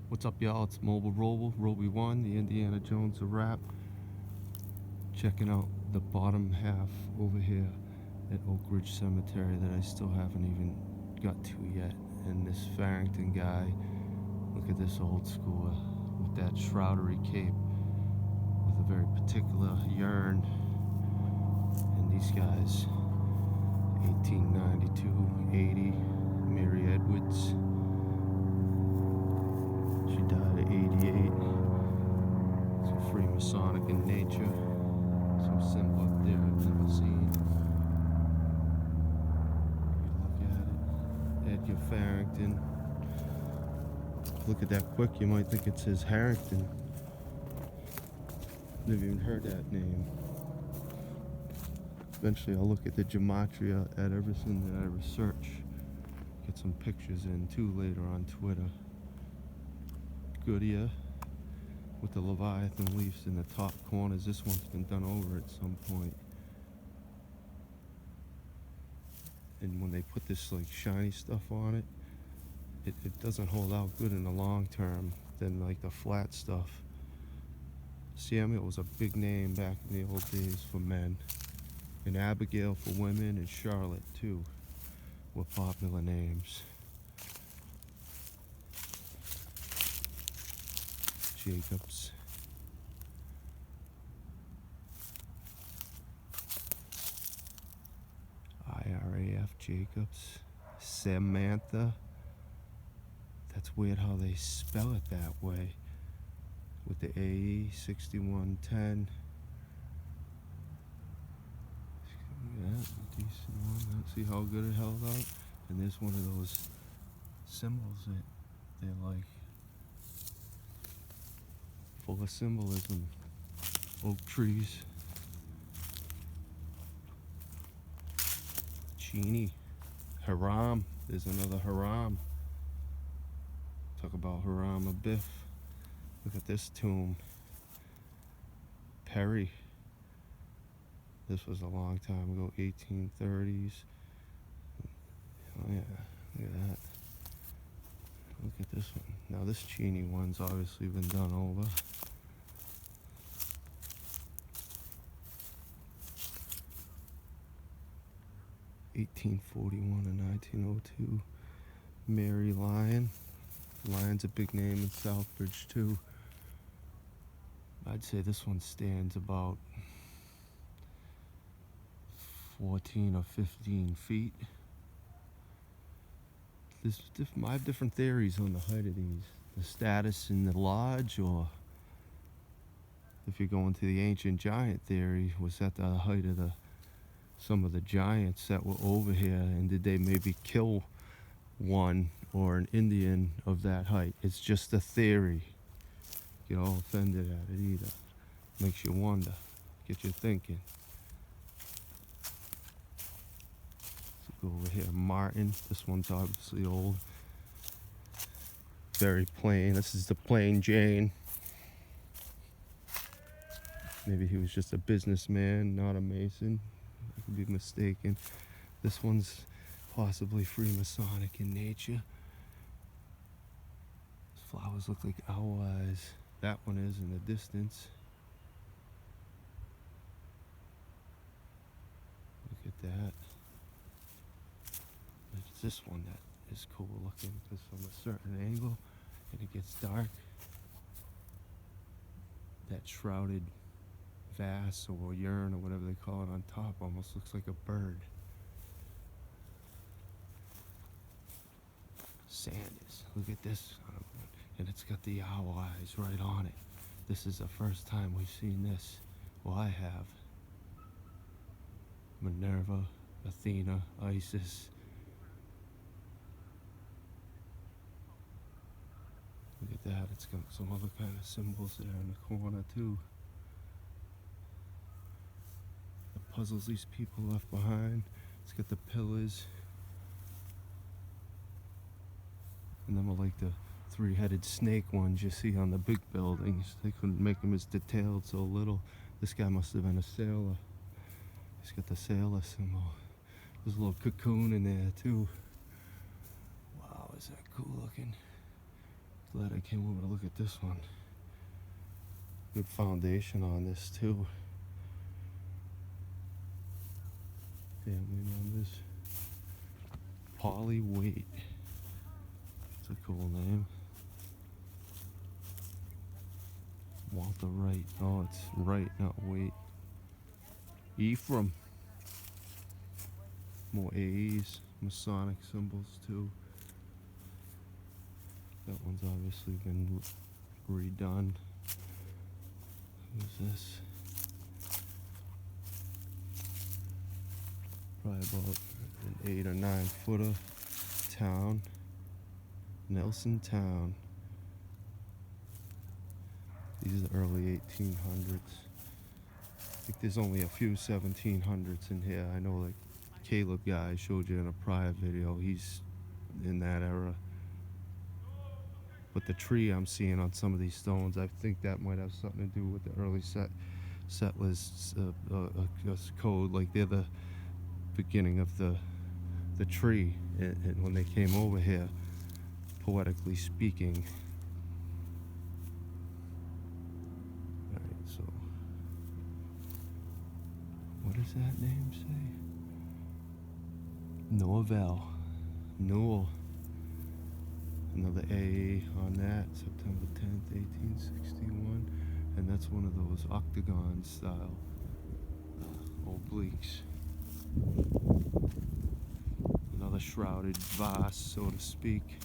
What's up, y'all? It's Mobile Roby 1, the Indiana Jones of rap. Checking out the bottom half over here at Oak Ridge Cemetery that I still haven't even got to yet. And this Farrington guy, look at this old schooler with that shroudery cape with a very particular yearn. And these guys, 1892, 80, Mary Edwards. She died at 88. Some Freemasonic in nature. Some symbol up there I've never seen. You look at it. Edgar Farrington. Look at that quick, you might think it says Harrington. Never even heard that name. Eventually I'll look at the gematria at everything that I research. Get some pictures in too later on Twitter. Goodyear with the Leviathan leaves in the top corners. This one's been done over at some point. And when they put this like shiny stuff on it, it doesn't hold out good in the long term than like the flat stuff. Samuel was a big name back in the old days for men. And Abigail for women, and Charlotte too were popular names. Jacobs. IRAF Jacobs. Samantha. That's weird how they spell it that way. With the AE 6110. Yeah, decent one. Let's see how good it held out. And there's one of those symbols that they're like full of symbolism. Oak trees. Genie. Haram. There's another Haram. Talk about Haram Abiff. Look at this tomb. Perry. This was a long time ago, 1830s. Oh yeah, look at that. Look at this one. Now this Cheney one's obviously been done over. (1841 and 1902). Mary Lyon. Lyon's a big name in Southbridge too. I'd say this one stands about 14 or 15 feet. There's different theories on the height of these. The status in the lodge, or if you're going to the ancient giant theory, was that the height of some of the giants that were over here, and did they maybe kill one or an Indian of that height? It's just a theory. Get all offended at it either. Makes you wonder, get you thinking. Let's go over here. Martin. This one's obviously old. Very plain. This is the plain Jane. Maybe he was just a businessman, not a mason. I could be mistaken. This one's possibly Freemasonic in nature. These flowers look like owl eyes. That one is in the distance. Look at that. It's this one that is cool looking, because from a certain angle and it gets dark, that shrouded vase or yearn or whatever they call it on top almost looks like a bird. Sanders. Look at this. And it's got the owl eyes right on it. This is the first time we've seen this. Well, I have. Minerva, Athena, Isis. Look at that. It's got some other kind of symbols there in the corner too. The puzzles these people left behind. It's got the pillars. And then we're like the three-headed snake ones you see on the big buildings. They couldn't make them as detailed, so little. This guy must have been a sailor. He's got the sailor symbol. There's a little cocoon in there too. Wow, is that cool looking? Glad I came over to look at this one. Good foundation on this too. Family members. Polly Waite. It's a cool name. Walter Wright. Oh, it's Wright, not Waite. Ephraim. More A's. Masonic symbols too. That one's obviously been redone. Who's this? Probably about an 8 or 9 footer. Town. Nelson Town. These are the early 1800s. I think there's only a few 1700s in here. I know, like Caleb guy I showed you in a prior video, he's in that era. But the tree I'm seeing on some of these stones, I think that might have something to do with the early settlers' code. Like they're the beginning of the tree, and when they came over here, poetically speaking. All right, so what does that name say? Norvell. Newell. Another A on that, September 10th, 1861. And that's one of those octagon style obliques. Another shrouded vase, so to speak.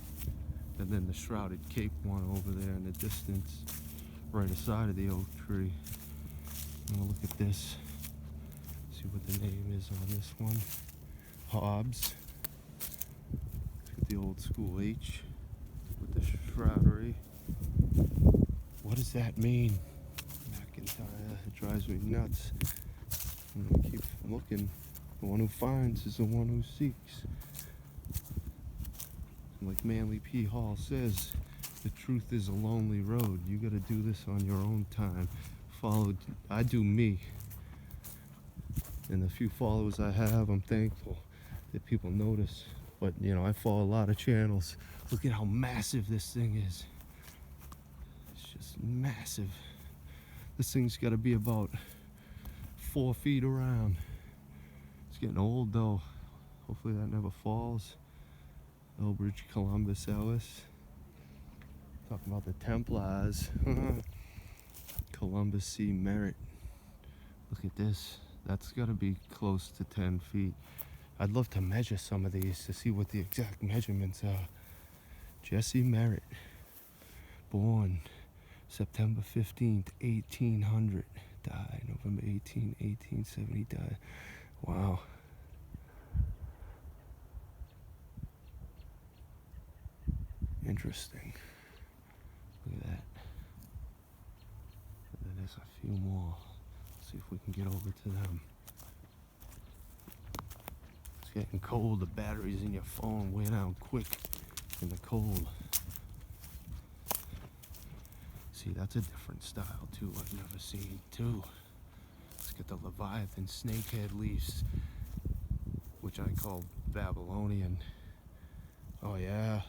And then the shrouded cape one over there in the distance, right aside of the oak tree. I'm gonna look at this, see what the name is on this one. Hobbs. Look at the old school H with the shroudery. What does that mean? McIntyre, it drives me nuts. I'm gonna keep looking. The one who finds is the one who seeks. Like Manly P. Hall says, the truth is a lonely road. You gotta do this on your own time. I do me. And the few followers I have, I'm thankful that people notice. But you know, I follow a lot of channels. Look at how massive this thing is. It's just massive. This thing's gotta be about 4 feet around. It's getting old though. Hopefully that never falls. Southbridge, Columbus, Ellis. Talking about the Templars. Columbus C. Merritt. Look at this. That's got to be close to 10 feet. I'd love to measure some of these to see what the exact measurements are. Jesse Merritt. Born September 15th, 1800. Died November 18, 1870. Died. Wow. Interesting. Look at that. And then there's a few more. Let's see if we can get over to them. It's getting cold. The batteries in your phone wear down quick in the cold. See, that's a different style too. I've never seen too. Let's get the Leviathan snakehead leaves, which I call Babylonian. Oh yeah.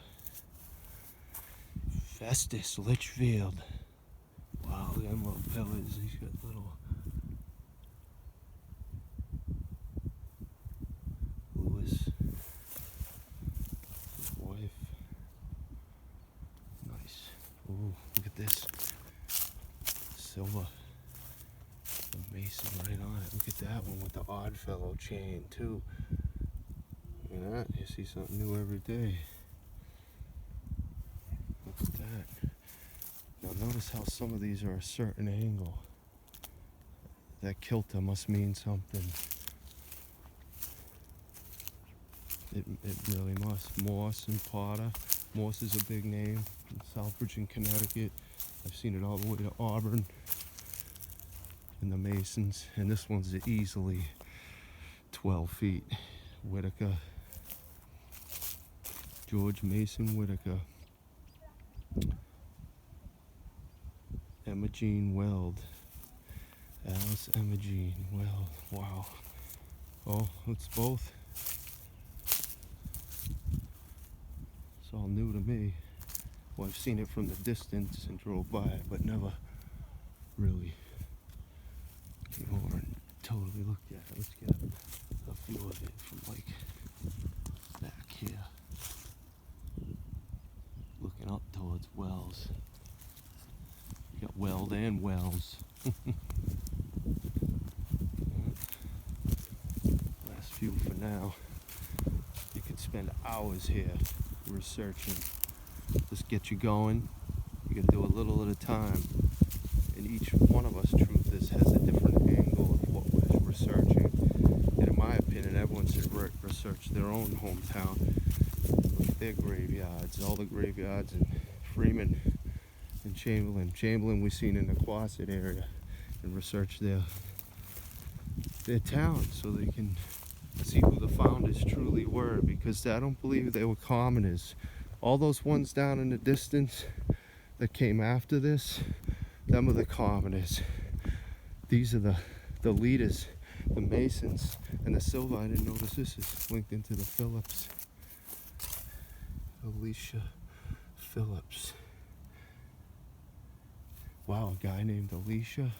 Festus Litchfield. Wow, look at them little pillars. He's got little Lewis, his wife. Nice. Ooh, look at this. Silver. The mason right on it. Look at that one with the Oddfellow chain too. Look at that. You see something new every day. Look at that. Now notice how some of these are a certain angle. That kilter must mean something. It really must. Morse and Potter. Morse is a big name in Southbridge in Connecticut. I've seen it all the way to Auburn. And the Masons. And this one's easily 12 feet. Whitaker. George Mason Whitaker. Emma Jean Weld. Alice Emma Jean Weld. Wow. Oh, it's both. It's all new to me. example. I've seen it from the distance and drove by it, but never really came over and totally looked at it. Let's get a view of it from like back here, looking up towards Wells. You got Weld and Wells. Last view for now. You could spend hours here researching. Just get you going. You gotta do a little at a time. And each one of us, truth is, has a different angle of what we're researching. And in my opinion, everyone should research their own hometown. Look at their graveyards, all the graveyards in Freeman and Chamberlain. Chamberlain we've seen in the Quasit area, and research their town so they can see who the founders truly were, because I don't believe they were commoners. All those ones down in the distance that came after this, them are the commoners. These are the leaders, the Masons, and the Silva. I didn't notice this is linked into the Phillips. Alicia Phillips. Wow, a guy named Alicia.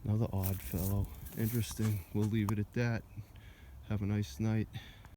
Another odd fellow. Interesting. We'll leave it at that. Have a nice night.